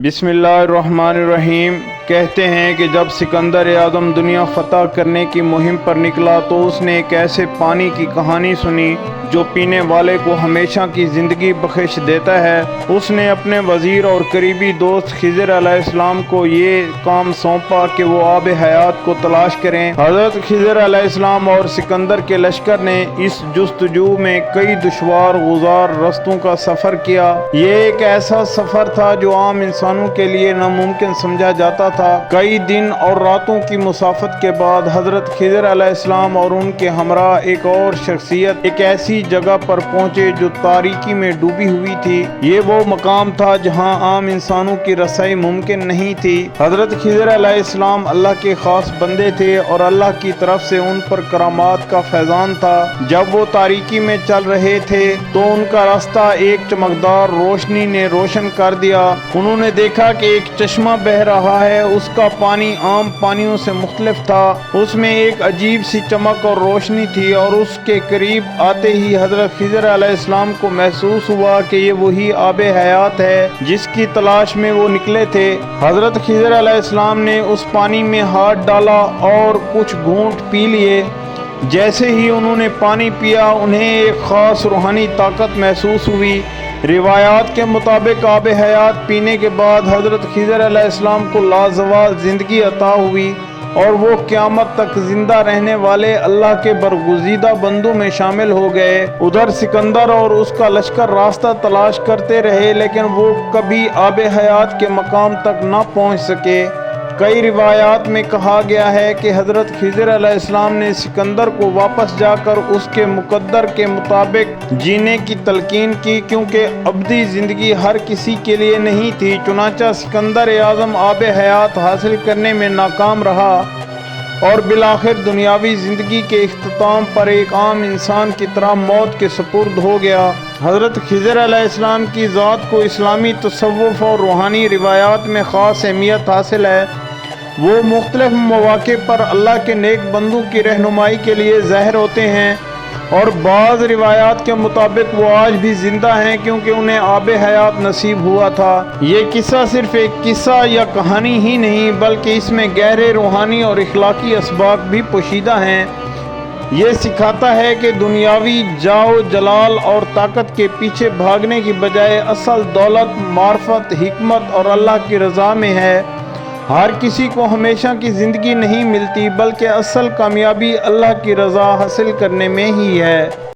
بسم اللہ الرحمن الرحیم۔ کہتے ہیں کہ جب سکندر اعظم دنیا فتح کرنے کی مہم پر نکلا تو اس نے ایک ایسے پانی کی کہانی سنی جو پینے والے کو ہمیشہ کی زندگی بخش دیتا ہے۔ اس نے اپنے وزیر اور قریبی دوست خضر علیہ السلام کو یہ کام سونپا کہ وہ آب حیات کو تلاش کریں۔ حضرت خضر علیہ السلام اور سکندر کے لشکر نے اس جستجو میں کئی دشوار گزار رستوں کا سفر کیا۔ یہ ایک ایسا سفر تھا جو عام انسانوں کے لیے ناممکن سمجھا جاتا تھا۔ کئی دن اور راتوں کی مسافت کے بعد حضرت خضر علیہ السلام اور ان کے ہمراہ ایک اور شخصیت ایک ایسی جگہ پر پہنچے جو تاریکی میں ڈوبی ہوئی تھی۔ یہ وہ مقام تھا جہاں عام انسانوں کی رسائی ممکن نہیں تھی۔ حضرت خضر علیہ السلام اللہ کے خاص بندے تھے اور اللہ کی طرف سے ان پر کرامات کا فیضان تھا۔ جب وہ تاریکی میں چل رہے تھے تو ان کا راستہ ایک چمکدار روشنی نے روشن کر دیا۔ انہوں نے دیکھا کہ ایک چشمہ بہہ رہا ہے۔ اس کا پانی عام پانیوں سے مختلف تھا۔ اس میں ایک عجیب سی چمک اور روشنی تھی اور اس کے قریب آتے ہی حضرت خضر علیہ السلام کو محسوس ہوا کہ یہ وہی آب حیات ہے جس کی تلاش میں وہ نکلے تھے۔ حضرت خضر علیہ السلام نے اس پانی میں ہاتھ ڈالا اور کچھ گھونٹ پی لیے۔ جیسے ہی انہوں نے پانی پیا انہیں ایک خاص روحانی طاقت محسوس ہوئی۔ روایات کے مطابق آب حیات پینے کے بعد حضرت خضر علیہ السلام کو لازوال زندگی عطا ہوئی اور وہ قیامت تک زندہ رہنے والے اللہ کے برگزیدہ بندوں میں شامل ہو گئے۔ ادھر سکندر اور اس کا لشکر راستہ تلاش کرتے رہے لیکن وہ کبھی آب حیات کے مقام تک نہ پہنچ سکے۔ کئی روایات میں کہا گیا ہے کہ حضرت خضر علیہ السلام نے سکندر کو واپس جا کر اس کے مقدر کے مطابق جینے کی تلقین کی کیونکہ ابدی زندگی ہر کسی کے لیے نہیں تھی۔ چنانچہ سکندر اعظم آب حیات حاصل کرنے میں ناکام رہا اور بالآخر دنیاوی زندگی کے اختتام پر ایک عام انسان کی طرح موت کے سپرد ہو گیا۔ حضرت خضر علیہ السلام کی ذات کو اسلامی تصوف اور روحانی روایات میں خاص اہمیت حاصل ہے۔ وہ مختلف مواقع پر اللہ کے نیک بندوں کی رہنمائی کے لیے ظاہر ہوتے ہیں اور بعض روایات کے مطابق وہ آج بھی زندہ ہیں کیونکہ انہیں آب حیات نصیب ہوا تھا۔ یہ قصہ صرف ایک قصہ یا کہانی ہی نہیں بلکہ اس میں گہرے روحانی اور اخلاقی اسباق بھی پوشیدہ ہیں۔ یہ سکھاتا ہے کہ دنیاوی جاہ و جلال اور طاقت کے پیچھے بھاگنے کی بجائے اصل دولت معرفت، حکمت اور اللہ کی رضا میں ہے۔ ہر کسی کو ہمیشہ کی زندگی نہیں ملتی بلکہ اصل کامیابی اللہ کی رضا حاصل کرنے میں ہی ہے۔